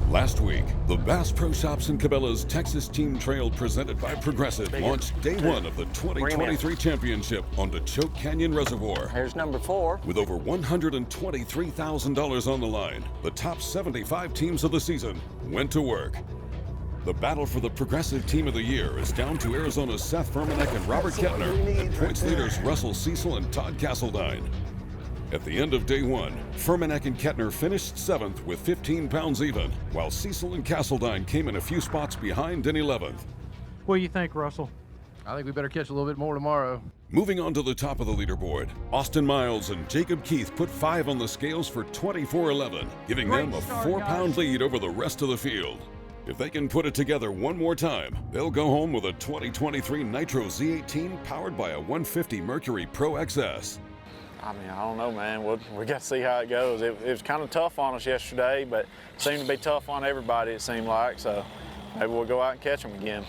Last week, the Bass Pro Shops and Cabela's Texas Team Trail presented by Progressive launched day one of the 2023 championship on the Choke Canyon Reservoir. Here's number 4. With over $123,000 on the line, the top 75 teams of the season went to work. The battle for the Progressive Team of the Year is down to Arizona's Seth Furmanek and Robert Kettner, and points leaders Russell Cecil and Todd Castledine. At the end of day one, Furmanek and Kettner finished 7th with 15 pounds even, while Cecil and Castledine came in a few spots behind in 11th. What do you think, Russell? I think we better catch a little bit more tomorrow. Moving on to the top of the leaderboard, Austin Miles and Jacob Keith put 5 on the scales for 24-11, giving them a 4-pound lead over the rest of the field. If they can put it together one more time, they'll go home with a 2023 Nitro Z18 powered by a 150 Mercury Pro XS. I mean, I don't know, man. We got to see how it goes. It was kind of tough on us yesterday, but it seemed to be tough on everybody, it seemed like. So maybe we'll go out and catch them again.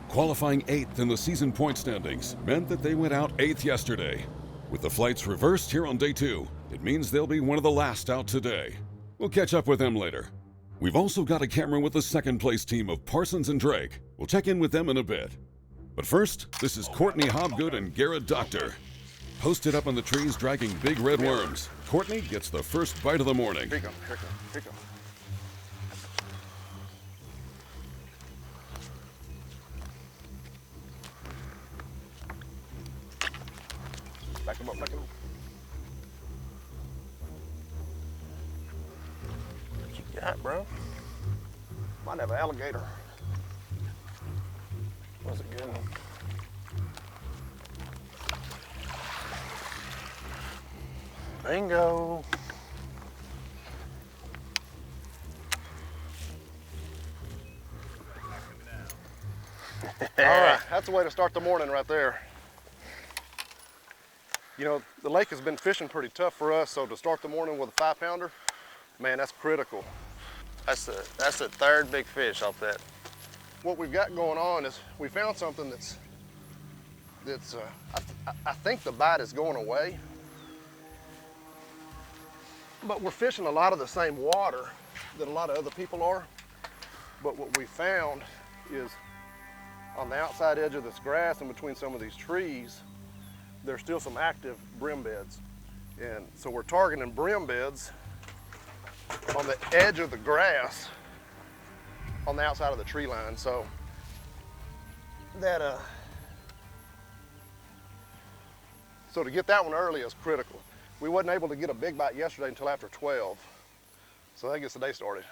Qualifying 8th in the season point standings meant that they went out 8th yesterday. With the flights reversed here on day 2, it means they'll be one of the last out today. We'll catch up with them later. We've also got a camera with the second place team of Parsons and Drake. We'll check in with them in a bit. But first, this is Courtney Hobgood and Garrett Doctor. Posted up on the trees dragging big red worms, Courtney gets the first bite of the morning. Here you go, here you go, here you go. Back him up, back him up. What you got, bro? Might have an alligator. Was a good one. Bingo. All right, that's the way to start the morning right there. You know, the lake has been fishing pretty tough for us, so to start the morning with a 5-pounder, man, that's critical. That's the 3rd big fish off that. What we've got going on is we found something I think the bite is going away. But we're fishing a lot of the same water that a lot of other people are. But what we found is on the outside edge of this grass and between some of these trees, there's still some active brim beds. And so we're targeting brim beds on the edge of the grass on the outside of the tree line. So so to get that one early is critical. We wasn't able to get a big bite yesterday until after 12, so that gets the day started.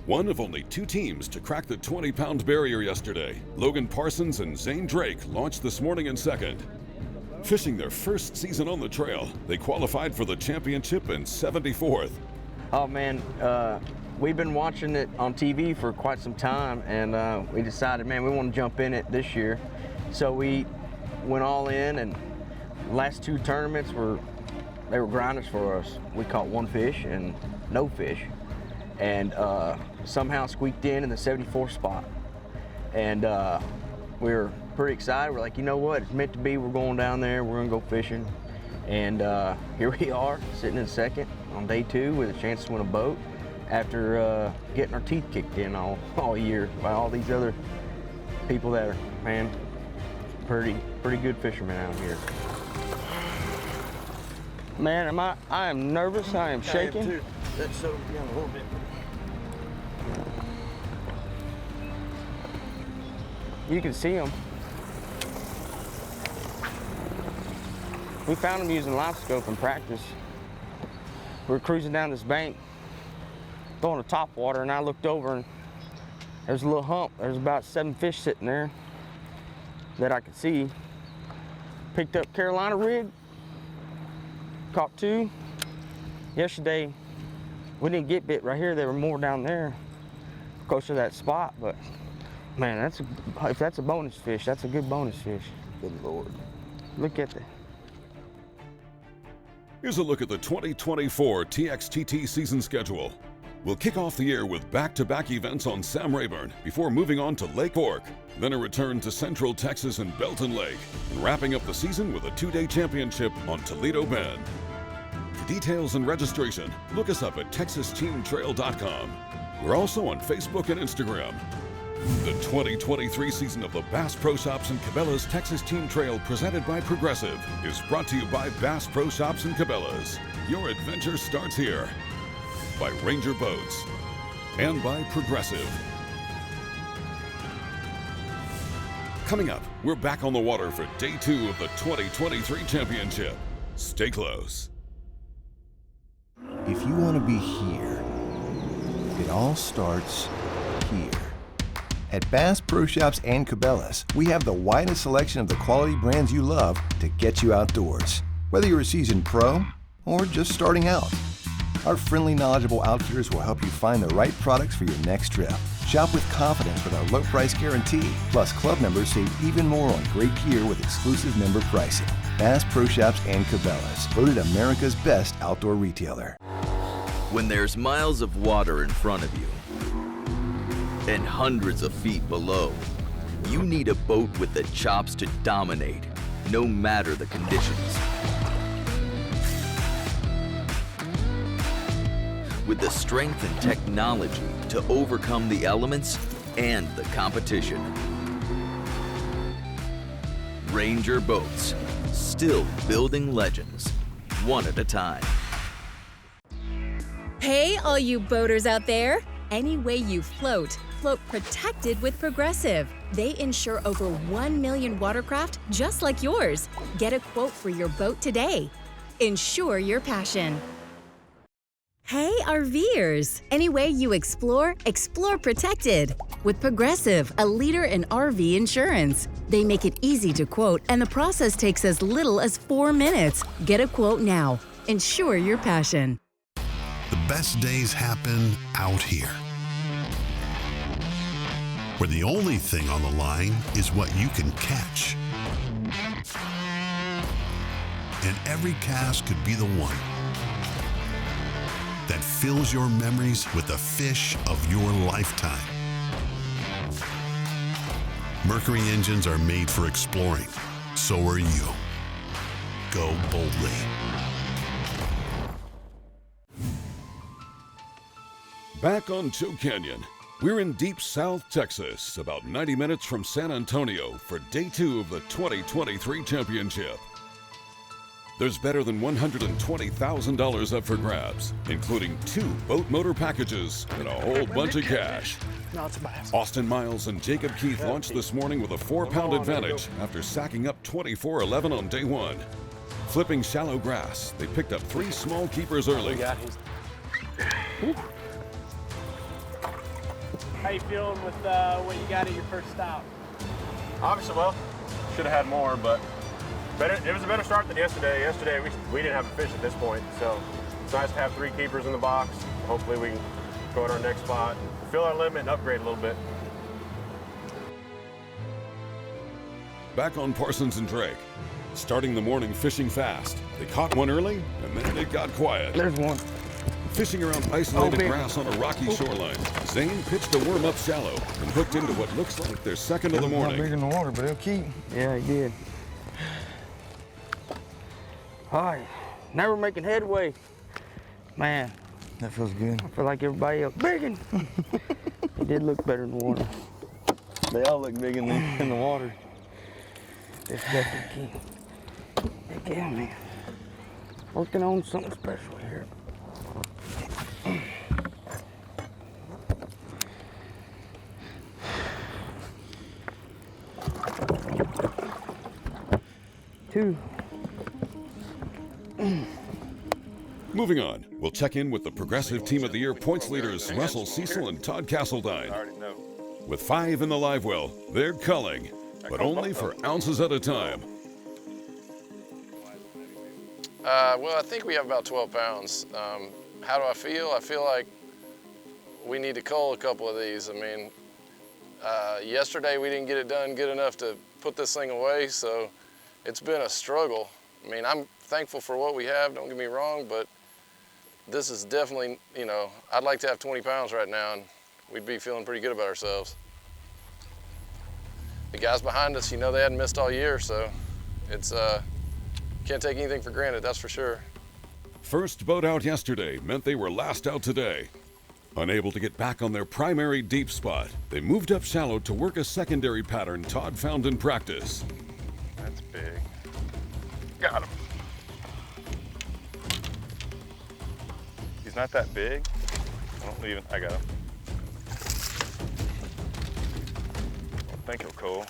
One of only 2 teams to crack the 20-pound barrier yesterday, Logan Parsons and Zane Drake launched this morning in 2nd. Fishing their first season on the trail, they qualified for the championship in 74th. Oh man, we've been watching it on TV for quite some time, and we decided, man, we want to jump in it this year. So we went all in, and last 2 tournaments were grinders for us. We caught 1 fish and no fish, and somehow squeaked in the 74th spot. And we were pretty excited. We're like, you know what? It's meant to be. We're going down there. We're gonna go fishing. And here we are, sitting in 2nd on day 2 with a chance to win a boat after getting our teeth kicked in all year by all these other people that are, man, pretty good fishermen out here. Man, I am nervous, I am shaking. I am too. That settled down a little bit. You can see them. We found them using live scope in practice. We were cruising down this bank, throwing a top water, and I looked over and there's a little hump. There's about 7 fish sitting there that I could see. Picked up Carolina rig, caught 2. Yesterday, we didn't get bit right here. There were more down there, closer to that spot. But man, if that's a bonus fish, that's a good bonus fish. Good Lord. Look at that. Here's a look at the 2024 TXTT season schedule. We'll kick off the year with back-to-back events on Sam Rayburn before moving on to Lake Fork, then a return to Central Texas and Belton Lake, and wrapping up the season with a 2-day championship on Toledo Bend. For details and registration, look us up at texasteamtrail.com. We're also on Facebook and Instagram. The 2023 season of the Bass Pro Shops and Cabela's Texas Team Trail, presented by Progressive, is brought to you by Bass Pro Shops and Cabela's. Your adventure starts here. By Ranger Boats and by Progressive. Coming up, we're back on the water for day 2 of the 2023 championship. Stay close. If you want to be here, it all starts here. At Bass Pro Shops and Cabela's, we have the widest selection of the quality brands you love to get you outdoors. Whether you're a seasoned pro or just starting out, our friendly, knowledgeable outfitters will help you find the right products for your next trip. Shop with confidence with our low price guarantee. Plus, club members save even more on great gear with exclusive member pricing. Bass Pro Shops and Cabela's, voted America's best outdoor retailer. When there's miles of water in front of you and hundreds of feet below, you need a boat with the chops to dominate, no matter the conditions. With the strength and technology to overcome the elements and the competition. Ranger Boats, still building legends, one at a time. Hey, all you boaters out there! Any way you float, float protected with Progressive. They insure over 1 million watercraft just like yours. Get a quote for your boat today. Insure your passion. Hey, RVers! Any way you explore, explore protected. With Progressive, a leader in RV insurance. They make it easy to quote, and the process takes as little as 4 minutes. Get a quote now. Insure your passion. The best days happen out here, where the only thing on the line is what you can catch. And every cast could be the one that fills your memories with the fish of your lifetime. Mercury engines are made for exploring. So are you. Go boldly. Back on Choke Canyon, we're in deep South Texas, about 90 minutes from San Antonio for day 2 of the 2023 championship. There's better than $120,000 up for grabs, including 2 boat motor packages and a whole bunch of cash. Austin Miles and Jacob Keith launched this morning with a 4-pound advantage after sacking up 24-11 on day 1. Flipping shallow grass, they picked up 3 small keepers early. How you feeling with what you got at your first stop? Obviously, well, should have had more, but it was a better start than yesterday. Yesterday, we didn't have a fish at this point, so it's nice to have 3 keepers in the box. Hopefully, we can go at our next spot, fill our limit, and upgrade a little bit. Back on Parsons and Drake, starting the morning fishing fast. They caught one early, and then it got quiet. There's one. Fishing around isolated grass on a rocky shoreline, Zane pitched a worm up shallow and hooked into what looks like their second of the morning. Not big in the water, but he'll keep. Yeah, he did. All right, now we're making headway. Man. That feels good. I feel like everybody else. Biggin! He did look better in the water. They all look big in the water. This definitely key. Yeah, man. Working on something special here. Two. Moving on, we'll check in with the Progressive Team of the Year points leaders Russell Cecil and Todd Castledine. With 5 in the live well, they're culling, but only for ounces at a time. Well, I think we have about 12 pounds. How do I feel? I feel like we need to cull a couple of these. I mean, yesterday we didn't get it done good enough to put this thing away, so it's been a struggle. I mean, I'm thankful for what we have, don't get me wrong, but this is definitely, you know, I'd like to have 20 pounds right now, and we'd be feeling pretty good about ourselves. The guys behind us, you know, they hadn't missed all year, so it's, can't take anything for granted, that's for sure. First boat out yesterday meant they were last out today. Unable to get back on their primary deep spot, they moved up shallow to work a secondary pattern Todd found in practice. That's big. Got him. He's not that big. I got him. I think he'll cool.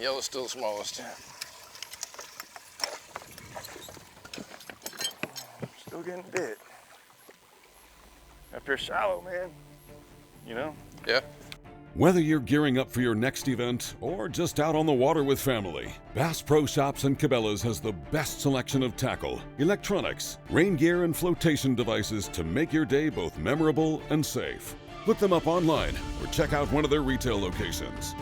Yellow's still the smallest. Still getting bit. Up here shallow, man. You know? Yeah. Whether you're gearing up for your next event or just out on the water with family, Bass Pro Shops and Cabela's has the best selection of tackle, electronics, rain gear, and flotation devices to make your day both memorable and safe. Look them up online or check out one of their retail locations.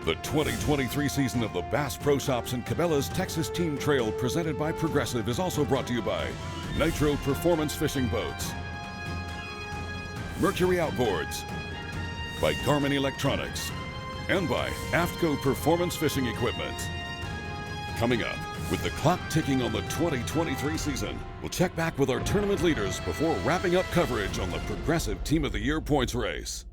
The 2023 season of the Bass Pro Shops and Cabela's Texas Team Trail presented by Progressive is also brought to you by Nitro Performance Fishing Boats, Mercury Outboards, by Garmin Electronics, and by AFTCO Performance Fishing Equipment. Coming up, with the clock ticking on the 2023 season, we'll check back with our tournament leaders before wrapping up coverage on the Progressive Team of the Year points race.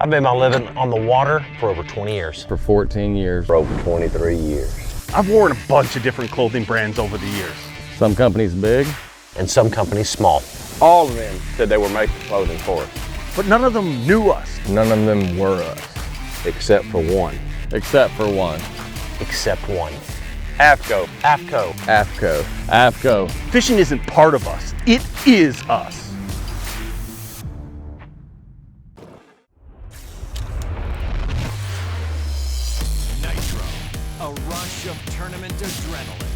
I've made my living on the water for over 20 years. For 14 years. For over 23 years. I've worn a bunch of different clothing brands over the years. Some companies big. And some companies small. All of them said they were making clothing for us. But none of them knew us. None of them were us. Except for one. Except for one. Except one. AFTCO. AFTCO. AFTCO. AFTCO. Fishing isn't part of us. It is us. A rush of tournament adrenaline.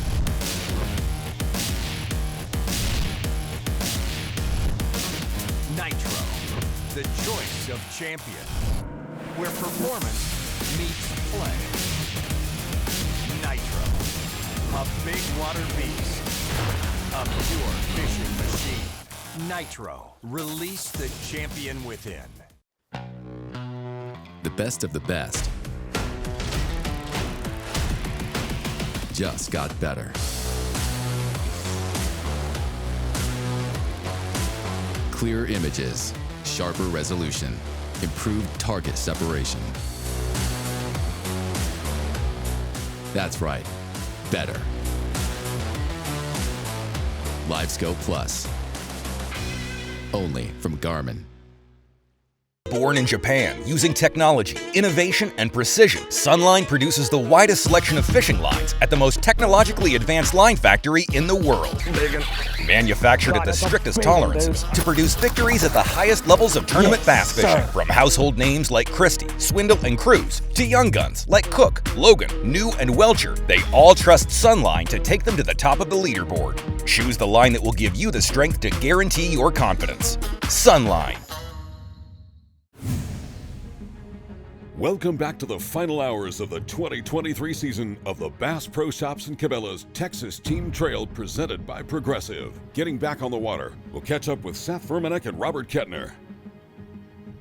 Nitro, the choice of champion, where performance meets play. Nitro, a big water beast, a pure fishing machine. Nitro, release the champion within. The best of the best just got better. Clearer images, sharper resolution, improved target separation. That's right, better. LiveScope Plus, only from Garmin. Born in Japan, using technology, innovation, and precision, Sunline produces the widest selection of fishing lines at the most technologically advanced line factory in the world. Manufactured at the strictest tolerances to produce victories at the highest levels of tournament bass fishing. From household names like Christie, Swindle, and Cruz, to young guns like Cook, Logan, New, and Welcher, they all trust Sunline to take them to the top of the leaderboard. Choose the line that will give you the strength to guarantee your confidence. Sunline. Welcome back to the final hours of the 2023 season of the Bass Pro Shops and Cabela's Texas Team Trail presented by Progressive. Getting back on the water, we'll catch up with Seth Vermanek and Robert Kettner.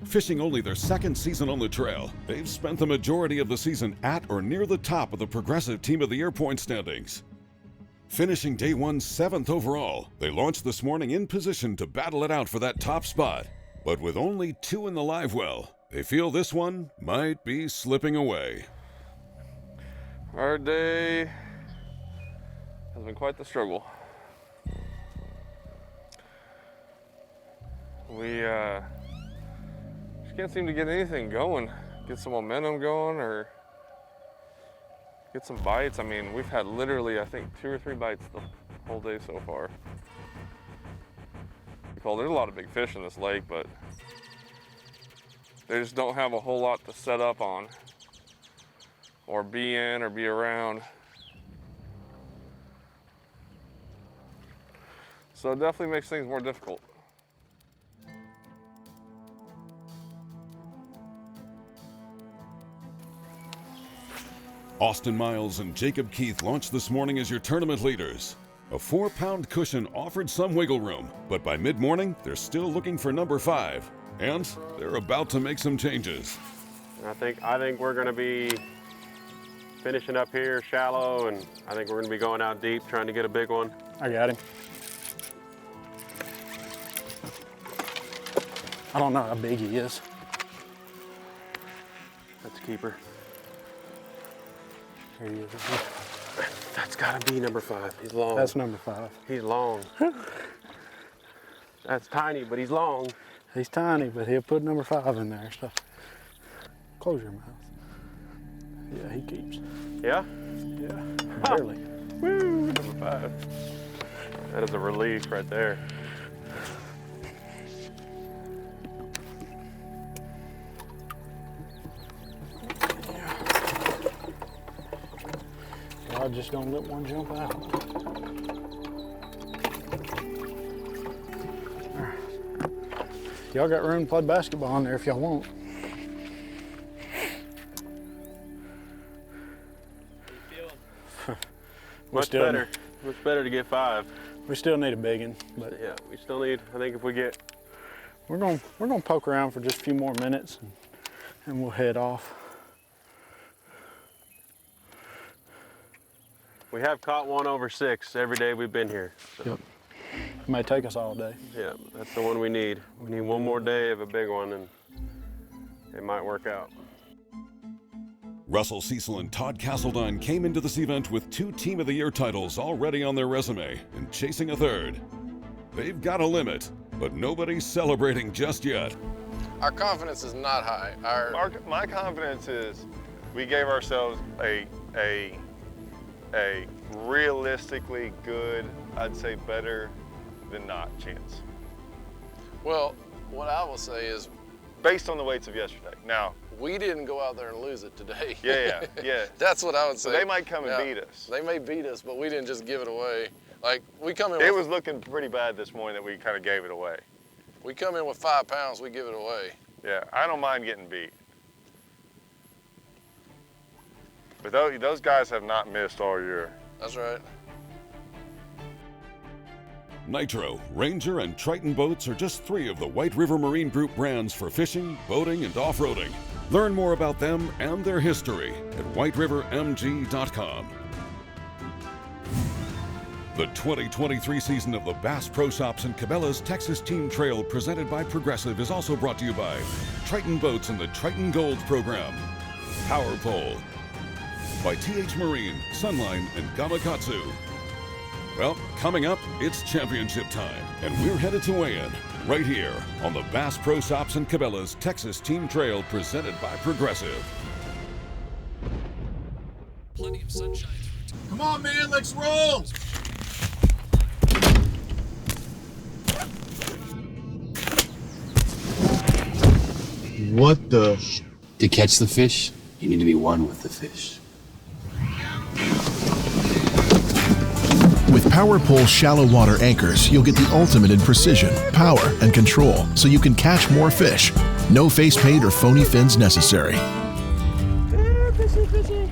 Fishing only their second season on the trail, they've spent the majority of the season at or near the top of the Progressive Team of the Year point standings. Finishing day one 7th overall, they launched this morning in position to battle it out for that top spot. But with only 2 in the live well, they feel this one might be slipping away. Our day has been quite the struggle. We just can't seem to get anything going, get some momentum going or get some bites. I mean, we've had literally, I think, 2 or 3 bites the whole day so far. Well, there's a lot of big fish in this lake, but they just don't have a whole lot to set up on or be in or be around. So it definitely makes things more difficult. Austin Miles and Jacob Keith launched this morning as your tournament leaders. A 4-pound cushion offered some wiggle room, but by mid-morning, they're still looking for number 5, and they're about to make some changes. I think we're going to be finishing up here shallow, and I think we're going to be going out deep trying to get a big one. I got him. I don't know how big he is. That's a keeper. Here he is. That's got to be number 5. He's long. That's number 5. He's long. That's tiny, but he's long. He's tiny, but he'll put number 5 in there. So close your mouth. Yeah, he keeps. Yeah? Yeah, barely. Woo, number 5. That is a relief right there. I just don't let one jump out. Y'all got room to play basketball in there if y'all want. Much better. Much better to get 5. We still need a big one, but yeah, we still need. I think if we get, we're gonna poke around for just a few more minutes, and we'll head off. we have caught 1 over 6 every day we've been here. So. Yep. It may take us all day. Yeah, that's the one we need. We need 1 more day of a big one, and it might work out. Russell Cecil and Todd Castledine came into this event with 2 Team of the Year titles already on their resume and chasing a 3rd. They've got a limit, but nobody's celebrating just yet. Our confidence is not high. My confidence is we gave ourselves a realistically good, I'd say better than not chance. Well, what I will say is, based on the weights of yesterday. Now, we didn't go out there and lose it today. Yeah. That's what I would say. So they might come and beat us. They may beat us, but we didn't just give it away. Like, we come in It was looking pretty bad this morning that we kind of gave it away. We come in with 5 pounds, we give it away. Yeah, I don't mind getting beat. But those guys have not missed all year. That's right. Nitro, Ranger, and Triton boats are just 3 of the White River Marine Group brands for fishing, boating, and off-roading. Learn more about them and their history at whiterivermg.com. The 2023 season of the Bass Pro Shops and Cabela's Texas Team Trail presented by Progressive is also brought to you by Triton Boats and the Triton Gold Program, Power Pole, by TH Marine, Sunline, and Gamakatsu. Well, coming up, it's championship time, and we're headed to weigh-in right here on the Bass Pro Shops and Cabela's Texas Team Trail presented by Progressive. Plenty of sunshine. Come on, man, let's roll! What the? To catch the fish, you need to be one with the fish. With Power Pole shallow water anchors, you'll get the ultimate in precision, power, and control, so you can catch more fish. No face paint or phony fins necessary. Fishy, fishy.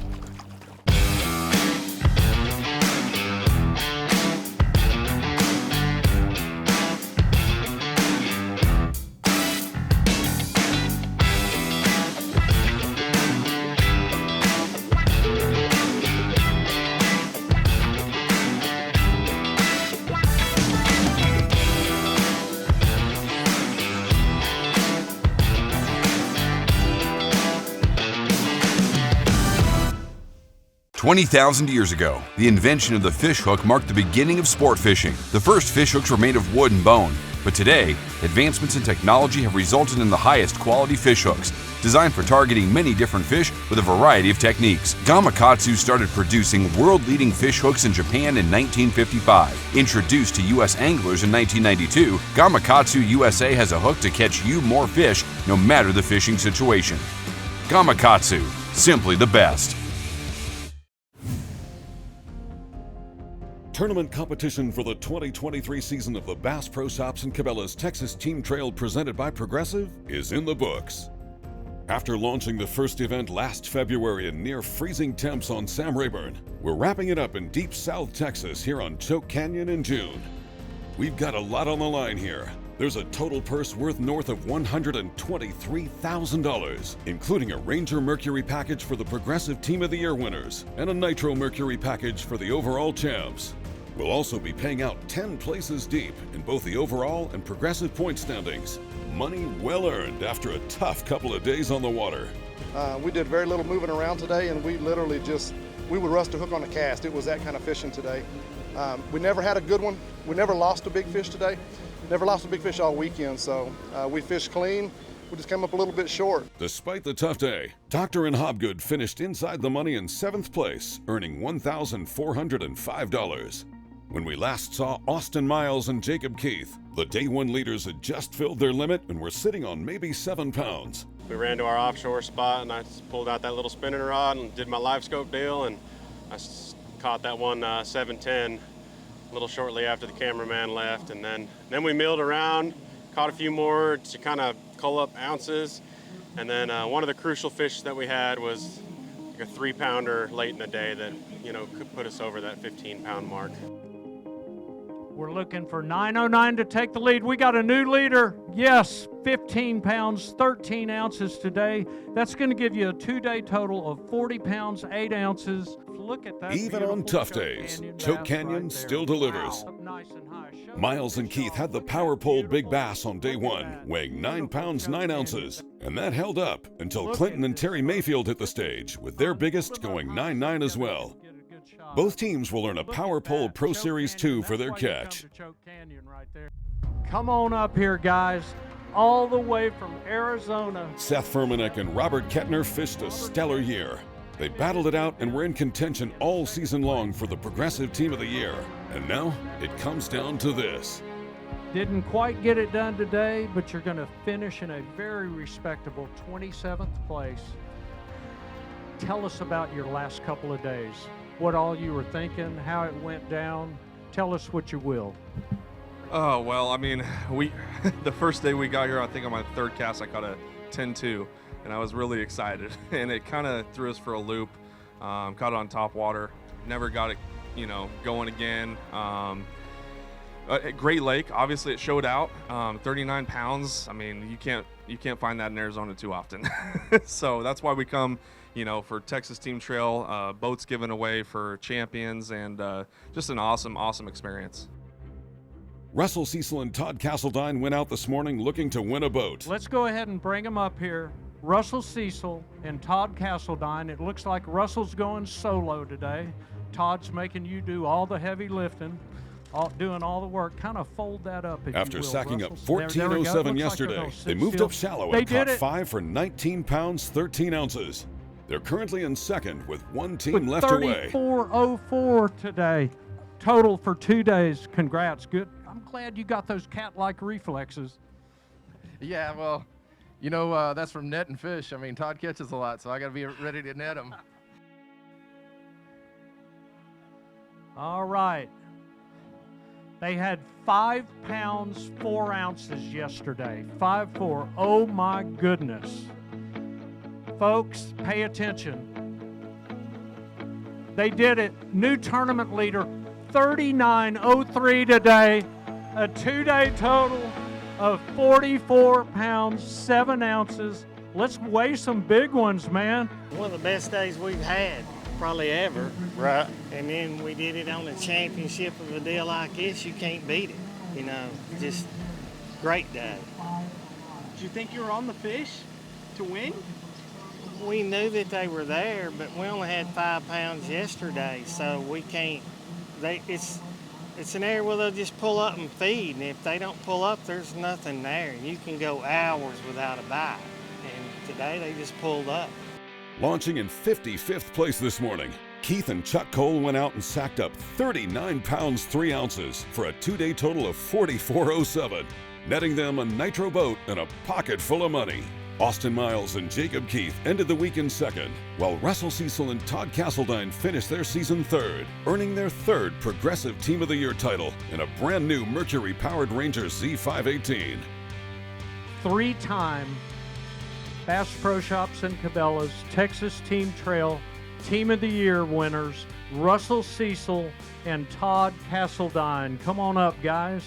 20,000 years ago, the invention of the fish hook marked the beginning of sport fishing. The first fish hooks were made of wood and bone, but today, advancements in technology have resulted in the highest quality fish hooks, designed for targeting many different fish with a variety of techniques. Gamakatsu started producing world-leading fish hooks in Japan in 1955. Introduced to U.S. anglers in 1992, Gamakatsu USA has a hook to catch you more fish, no matter the fishing situation. Gamakatsu, simply the best. Tournament competition for the 2023 season of the Bass Pro Shops and Cabela's Texas Team Trail presented by Progressive is in the books. After launching the first event last February in near freezing temps on Sam Rayburn, we're wrapping it up in deep South Texas here on Choke Canyon in June. We've got a lot on the line here. There's a total purse worth north of $123,000, including a Ranger Mercury package for the Progressive Team of the Year winners and a Nitro Mercury package for the overall champs. We'll also be paying out 10 places deep in both the overall and Progressive point standings. Money well earned after a tough couple of days on the water. We did very little moving around today, and we literally we would rust a hook on a cast. It was that kind of fishing today. We never had a good one. We never lost a big fish today. Never lost a big fish all weekend, so we fished clean. We just came up a little bit short. Despite the tough day, Doctor and Hobgood finished inside the money in 7th place, earning $1,405. When we last saw Austin Miles and Jacob Keith, the day one leaders had just filled their limit and were sitting on maybe 7 pounds. We ran to our offshore spot and I pulled out that little spinning rod and did my live scope deal, and I caught that one 710 a little shortly after the cameraman left, and then we milled around, caught a few more to kind of cull up ounces, and then one of the crucial fish that we had was like a 3-pounder late in the day that could put us over that 15-pound mark. We're looking for 909 to take the lead. We got a new leader. Yes, 15 pounds, 13 ounces today. That's going to give you a 2-day total of 40 pounds, 8 ounces. Look at that. Even on tough days, Choke Canyon still delivers. Miles and Keith had the power pole big bass on day one, weighing 9 pounds, 9 ounces. And that held up until Clinton and Terry Mayfield hit the stage, with their biggest going 9.9 as well. Both teams will earn a Power Pole Pro Series 2 for their catch. Come on up here, guys. All the way from Arizona. Seth Furmanek and Robert Kettner fished a stellar year. They battled it out and were in contention all season long for the Progressive Team of the Year. And now it comes down to this. Didn't quite get it done today, but you're going to finish in a very respectable 27th place. Tell us about your last couple of days. What all you were thinking, how it went down. Tell us what you will. Oh, well, I mean, the first day we got here, I think on my 3rd cast, I caught a 10-2, and I was really excited. And it kind of threw us for a loop. Caught it on top water. Never got it, going again. Great Lake, obviously it showed out. 39 pounds. I mean, you can't find that in Arizona too often. So that's why we come, for Texas Team Trail, boats given away for champions, and just an awesome experience. Russell Cecil and Todd Castledine went out this morning looking to win a boat. Let's go ahead and bring them up here. Russell Cecil and Todd Castledine. It looks like Russell's going solo today. Todd's making you do all the heavy lifting, doing all the work. Kind of fold that up, if After you will, sacking Russell. up 14.07 yesterday, they moved up shallow and caught 5 for 19 pounds, 13 ounces. They're currently in second with one team left away. 34.04 today, total for 2 days. Congrats, good. I'm glad you got those cat-like reflexes. Yeah, well, that's from netting fish. I mean, Todd catches a lot, so I got to be ready to net them. All right. They had 5 pounds, 4 ounces yesterday. 5.4. Oh, my goodness. Folks, pay attention. They did it. New tournament leader, 39.03 today. A 2-day total of 44 pounds, 7 ounces. Let's weigh some big ones, man. One of the best days we've had, probably ever. Right. And then we did it on a championship of a deal like this. You can't beat it. Just great day. Did you think you were on the fish to win? We knew that they were there, but we only had 5 pounds yesterday, so we can't. It's an area where they'll just pull up and feed, and if they don't pull up, there's nothing there. You can go hours without a bite, and today they just pulled up. Launching in 55th place this morning, Keith and Chuck Cole went out and sacked up 39 pounds, 3 ounces for a 2-day total of 44.07, netting them a nitro boat and a pocket full of money. Austin Miles and Jacob Keith ended the week in second, while Russell Cecil and Todd Castledine finished their season third, earning their 3rd Progressive Team of the Year title in a brand new Mercury-powered Ranger Z518. 3-time Bass Pro Shops and Cabela's Texas Team Trail Team of the Year winners, Russell Cecil and Todd Castledine. Come on up, guys.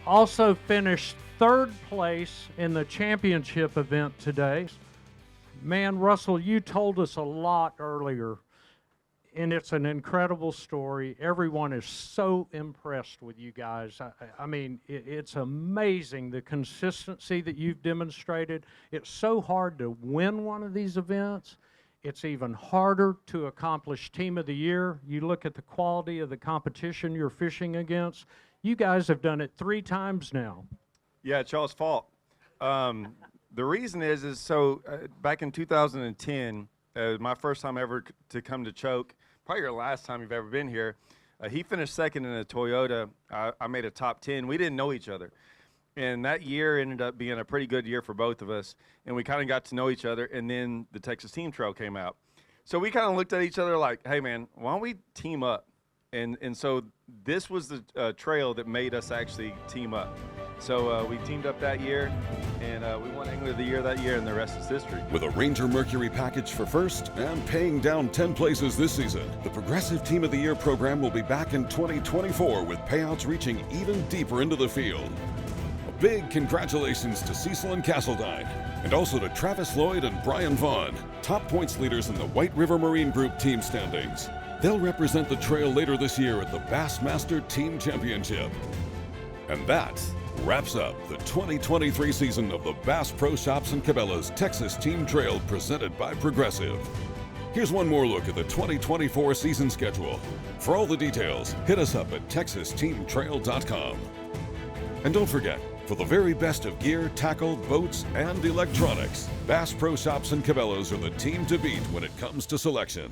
Also finished third place in the championship event today. Man, Russell, you told us a lot earlier, and it's an incredible story. Everyone is so impressed with you guys. I mean, it's amazing the consistency that you've demonstrated. It's so hard to win one of these events. It's even harder to accomplish Team of the Year. You look at the quality of the competition you're fishing against. You guys have done it 3 times now. Yeah, it's y'all's fault. The reason is back in 2010, my first time ever to come to Choke, probably your last time you've ever been here. He finished second in a Toyota. I made a top 10. We didn't know each other. And that year ended up being a pretty good year for both of us. And we kind of got to know each other. And then the Texas Team Trail came out. So we kind of looked at each other like, hey, man, why don't we team up? And so this was the trail that made us actually team up. So we teamed up that year, and we won Angler of the Year that year, and the rest is history. With a Ranger Mercury package for first and paying down 10 places this season, the Progressive Team of the Year program will be back in 2024 with payouts reaching even deeper into the field. A big congratulations to Cecil and Castledine, and also to Travis Lloyd and Brian Vaughn, top points leaders in the White River Marine Group team standings. They'll represent the trail later this year at the Bassmaster Team Championship. And that wraps up the 2023 season of the Bass Pro Shops and Cabela's Texas Team Trail presented by Progressive. Here's one more look at the 2024 season schedule. For all the details, hit us up at texasteamtrail.com. And don't forget, for the very best of gear, tackle, boats, and electronics, Bass Pro Shops and Cabela's are the team to beat when it comes to selection.